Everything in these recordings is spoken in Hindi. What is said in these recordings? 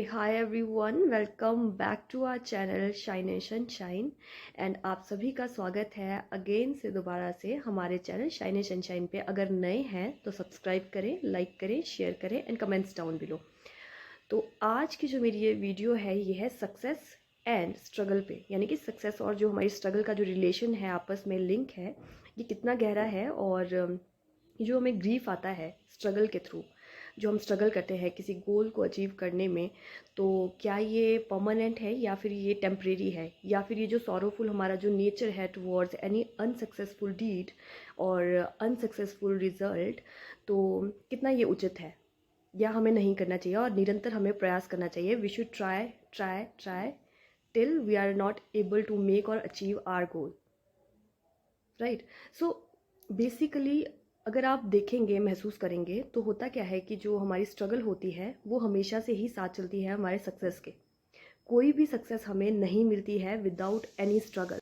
Hi everyone, welcome back to our channel shination shine. And आप सभी का स्वागत है अगेन से दोबारा से हमारे चैनल शाइनेशन शाइन पे। अगर नए हैं तो सब्सक्राइब करें, लाइक करें, शेयर करें एंड कमेंट्स डाउन बिलो। तो आज की जो मेरी ये वीडियो है ये है सक्सेस एंड स्ट्रगल पे, यानी कि सक्सेस और जो हमारी स्ट्रगल का जो रिलेशन है, आपस में लिंक है, ये कितना गहरा है। और जो हमें ग्रीफ आता है स्ट्रगल के थ्रू, जो हम स्ट्रगल करते हैं किसी गोल को अचीव करने में, तो क्या ये परमानेंट है या फिर ये टेम्परेरी है, या फिर ये जो सॉरोफुल हमारा जो नेचर है टुवर्ड्स एनी अनसक्सेसफुल डीड और अनसक्सेसफुल रिजल्ट, तो कितना ये उचित है या हमें नहीं करना चाहिए। और निरंतर हमें प्रयास करना चाहिए। We should try try try till we are not able to make और achieve our goal, right. So basically अगर आप देखेंगे, महसूस करेंगे, तो होता क्या है कि जो हमारी स्ट्रगल होती है वो हमेशा से ही साथ चलती है हमारे सक्सेस के। कोई भी सक्सेस हमें नहीं मिलती है विदाउट एनी स्ट्रगल।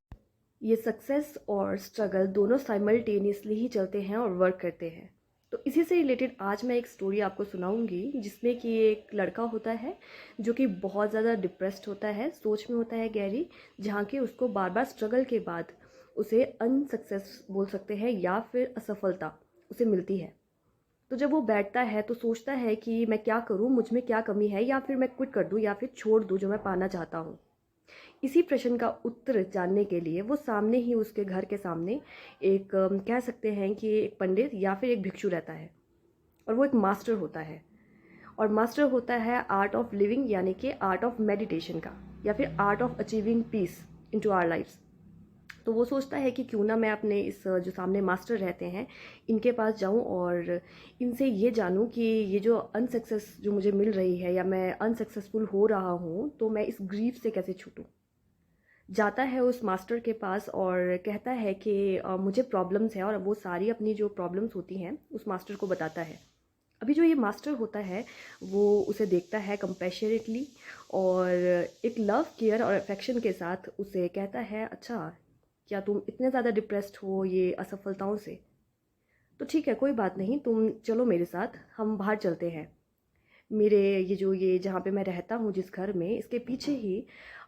ये सक्सेस और स्ट्रगल दोनों साइमल्टेनियसली ही चलते हैं और वर्क करते हैं। तो इसी से रिलेटेड आज मैं एक स्टोरी आपको सुनाऊंगी, जिसमें कि एक लड़का होता है जो कि बहुत ज़्यादा डिप्रेस्ड होता है, सोच में होता है गहरी, जहाँ कि उसको बार बार स्ट्रगल के बाद उसे अनसक्सेस बोल सकते हैं या फिर असफलता उसे मिलती है। तो जब वो बैठता है तो सोचता है कि मैं क्या करूँ, मुझ में क्या कमी है, या फिर मैं क्विट कर दूँ या फिर छोड़ दूँ जो मैं पाना चाहता हूँ। इसी प्रश्न का उत्तर जानने के लिए वो सामने ही, उसके घर के सामने एक कह सकते हैं कि एक पंडित या फिर एक भिक्षु रहता है, और वो एक मास्टर होता है। और मास्टर होता है आर्ट ऑफ लिविंग, यानी कि आर्ट ऑफ मेडिटेशन का, या फिर art of achieving peace into our lifes. तो वो सोचता है कि क्यों ना मैं अपने इस जो सामने मास्टर रहते हैं इनके पास जाऊं और इनसे ये जानूं कि ये जो अनसक्सेस जो मुझे मिल रही है या मैं अनसक्सेसफुल हो रहा हूं, तो मैं इस ग्रीफ से कैसे छूटूं। जाता है उस मास्टर के पास और कहता है कि मुझे प्रॉब्लम्स है, और वो सारी अपनी जो प्रॉब्लम्स होती हैं उस मास्टर को बताता है। अभी जो ये मास्टर होता है वो उसे देखता है कंपैशनेटली, और एक लव, केयर और अफेक्शन के साथ उसे कहता है, अच्छा क्या तुम इतने ज़्यादा डिप्रेस्ड हो ये असफलताओं से, तो ठीक है, कोई बात नहीं, तुम चलो मेरे साथ, हम बाहर चलते हैं। मेरे ये जहाँ पे मैं रहता हूँ, जिस घर में, इसके पीछे ही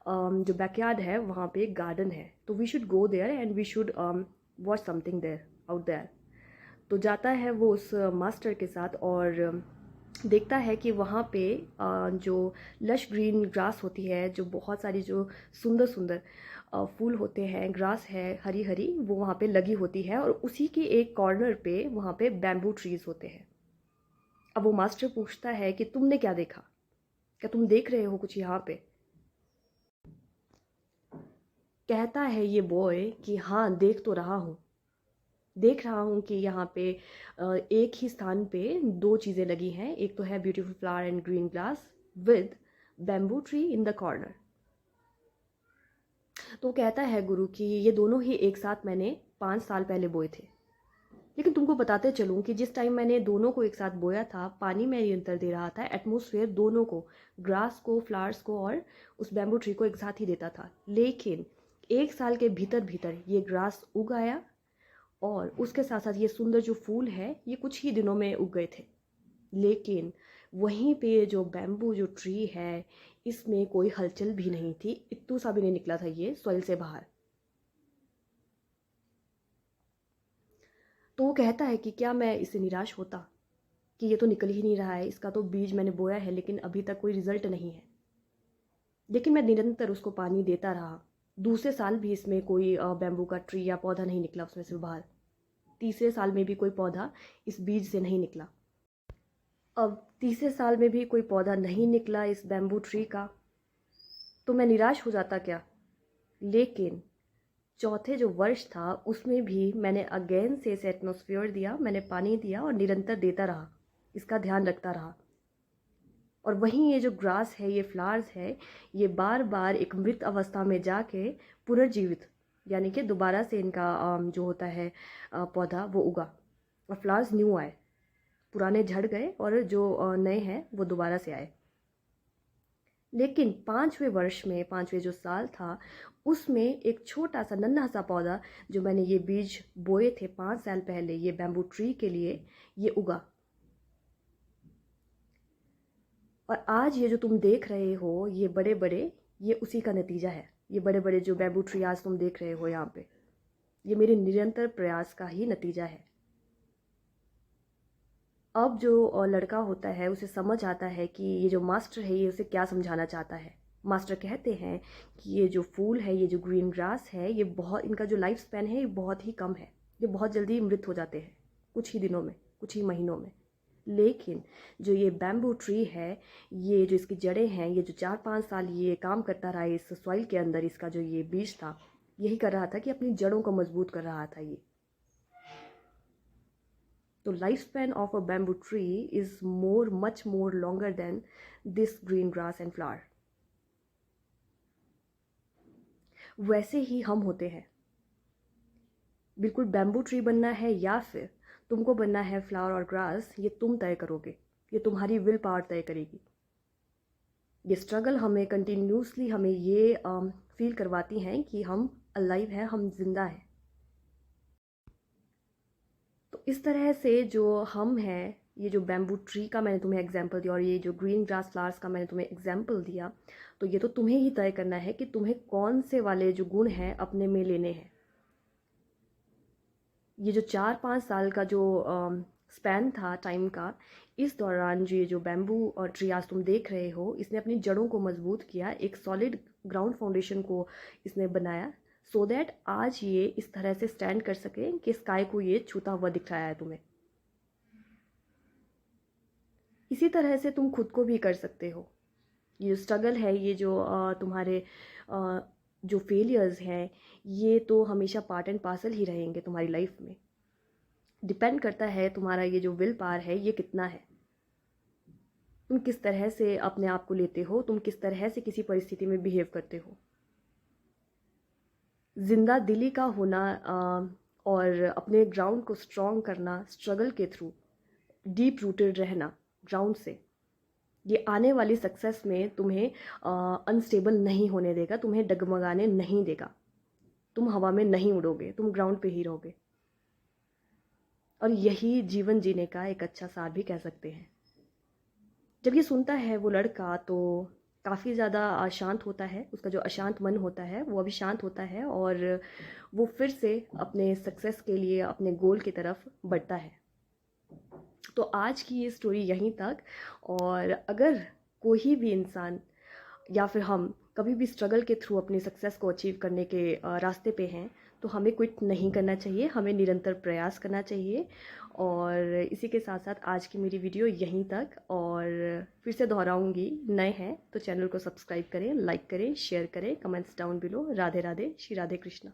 जो बैकयार्ड है वहाँ पे एक गार्डन है, तो we should go there and we should watch something there out there. तो जाता है वो उस मास्टर के साथ और देखता है कि वहाँ पे जो लश ग्रीन ग्रास होती है, जो बहुत सारी जो सुंदर सुंदर फूल होते हैं, ग्रास है हरी हरी, वो वहाँ पे लगी होती है, और उसी के एक कॉर्नर पे वहाँ पे बैम्बू ट्रीज होते हैं। अब वो मास्टर पूछता है कि तुमने क्या देखा, क्या तुम देख रहे हो कुछ यहाँ पे। कहता है ये बॉय कि हाँ, देख तो रहा हूँ, देख रहा हूँ कि यहाँ पे एक ही स्थान पे दो चीज़ें लगी हैं, एक तो है beautiful flower and green grass with bamboo tree in the corner. तो कहता है गुरु कि ये दोनों ही एक साथ मैंने 5 साल पहले बोए थे। लेकिन तुमको बताते चलूँ कि जिस टाइम मैंने दोनों को एक साथ बोया था, पानी मैं निरंतर दे रहा था, एटमोसफेयर दोनों को, ग्रास को, फ्लावर्स को और उस बैम्बू ट्री को एक साथ ही देता था। लेकिन 1 साल के भीतर भीतर ये ग्रास उग आया, और उसके साथ साथ ये सुंदर जो फूल है ये कुछ ही दिनों में उग गए थे। लेकिन वहीं पे जो बैम्बू जो ट्री है, इसमें कोई हलचल भी नहीं थी, इत्तू सा भी नहीं निकला था ये सॉइल से बाहर। तो वो कहता है कि क्या मैं इससे निराश होता कि ये तो निकल ही नहीं रहा है, इसका तो बीज मैंने बोया है लेकिन अभी तक कोई रिजल्ट नहीं है। लेकिन मैं निरंतर उसको पानी देता रहा। दूसरे साल भी इसमें कोई बैम्बू का ट्री या पौधा नहीं निकला उसमें से बाहर। तीसरे साल में भी कोई पौधा इस बीज से नहीं निकला। अब तीसरे साल में भी कोई पौधा नहीं निकला इस बैम्बू ट्री का, तो मैं निराश हो जाता क्या। लेकिन चौथे जो वर्ष था उसमें भी मैंने अगेन से इसे एटमॉस्फेयर दिया, मैंने पानी दिया और निरंतर देता रहा, इसका ध्यान रखता रहा। और वहीं ये जो ग्रास है, ये फ्लावर्स है, ये बार बार एक मृत अवस्था में जाके पुनर्जीवित, यानी कि दोबारा से इनका जो होता है पौधा वो उगा, और फ्लावर्स न्यू आए। पुराने झड़ गए और जो नए हैं वो दोबारा से आए। लेकिन 5वें वर्ष में, 5वें जो साल था, उसमें एक छोटा सा नन्हा सा पौधा, जो मैंने ये बीज बोए थे 5 साल पहले ये बैम्बू ट्री के लिए, ये उगा। और आज ये जो तुम देख रहे हो, ये बड़े बड़े, ये उसी का नतीजा है। ये बड़े बड़े जो बैम्बू ट्री आज तुम देख रहे हो यहाँ पे, ये मेरे निरंतर प्रयास का ही नतीजा है। अब जो लड़का होता है उसे समझ आता है कि ये जो मास्टर है ये उसे क्या समझाना चाहता है। मास्टर कहते हैं कि ये जो फूल है, ये जो ग्रीन ग्रास है, ये बहुत, इनका जो लाइफ स्पैन है ये बहुत ही कम है। ये बहुत जल्दी मृत हो जाते हैं, कुछ ही दिनों में, कुछ ही महीनों में। लेकिन जो ये बैम्बू ट्री है, ये जो इसकी जड़ें हैं, ये जो 4-5 साल ये काम करता रहा इस सॉइल के अंदर, इसका जो ये बीज था, यही कर रहा था कि अपनी जड़ों को मजबूत कर रहा था ये। तो life span of a bamboo tree is much more longer than this green grass and flower. वैसे ही हम होते हैं। बिल्कुल बैम्बू ट्री बनना है या फिर तुमको बनना है फ्लावर और ग्रास, ये तुम तय करोगे, ये तुम्हारी विल पावर तय करेगी। ये स्ट्रगल हमें कंटिन्यूसली हमें ये फील करवाती हैं कि हम अलाइव हैं, हम जिंदा हैं। तो इस तरह से जो हम हैं, ये जो बैम्बू ट्री का मैंने तुम्हें एग्जांपल दिया और ये जो ग्रीन ग्रास फ्लावर्स का मैंने तुम्हें एग्जांपल दिया, तो ये तो तुम्हें ही तय करना है कि तुम्हें कौन से वाले जो गुण हैं अपने में लेने हैं। ये जो 4-5 साल का जो स्पैन था टाइम का, इस दौरान जो ये जो बैम्बू और ट्री आज तुम देख रहे हो, इसने अपनी जड़ों को मजबूत किया, एक सॉलिड ग्राउंड फाउंडेशन को इसने बनाया, सो दैट आज ये इस तरह से स्टैंड कर सके कि स्काई को ये छूता हुआ दिख रहा है तुम्हें। इसी तरह से तुम खुद को भी कर सकते हो। ये जो स्ट्रगल है, ये जो तुम्हारे जो फेलियर्स हैं, ये तो हमेशा पार्ट एंड पार्सल ही रहेंगे तुम्हारी लाइफ में। डिपेंड करता है तुम्हारा ये जो विल पावर है ये कितना है, तुम किस तरह से अपने आप को लेते हो, तुम किस तरह से किसी परिस्थिति में बिहेव करते हो। जिंदा दिली का होना और अपने ग्राउंड को स्ट्रॉन्ग करना, स्ट्रगल के थ्रू डीप रूटेड रहना ग्राउंड से, ये आने वाली सक्सेस में तुम्हें अनस्टेबल नहीं होने देगा, तुम्हें डगमगाने नहीं देगा। तुम हवा में नहीं उड़ोगे, तुम ग्राउंड पे ही रहोगे। और यही जीवन जीने का एक अच्छा सार भी कह सकते हैं। जब ये सुनता है वो लड़का तो काफ़ी ज़्यादा अशांत होता है, उसका जो अशांत मन होता है वो अभी शांत होता है और वो फिर से अपने सक्सेस के लिए, अपने गोल की तरफ बढ़ता है। तो आज की ये स्टोरी यहीं तक। और अगर कोई भी इंसान या फिर हम कभी भी स्ट्रगल के थ्रू अपनी सक्सेस को अचीव करने के रास्ते पे हैं, तो हमें क्विट नहीं करना चाहिए, हमें निरंतर प्रयास करना चाहिए। और इसी के साथ साथ आज की मेरी वीडियो यहीं तक। और फिर से दोहराऊंगी, नए हैं तो चैनल को सब्सक्राइब करें, लाइक करें, शेयर करें, comments down below. Radhe Radhe, Shri Radhe Krishna.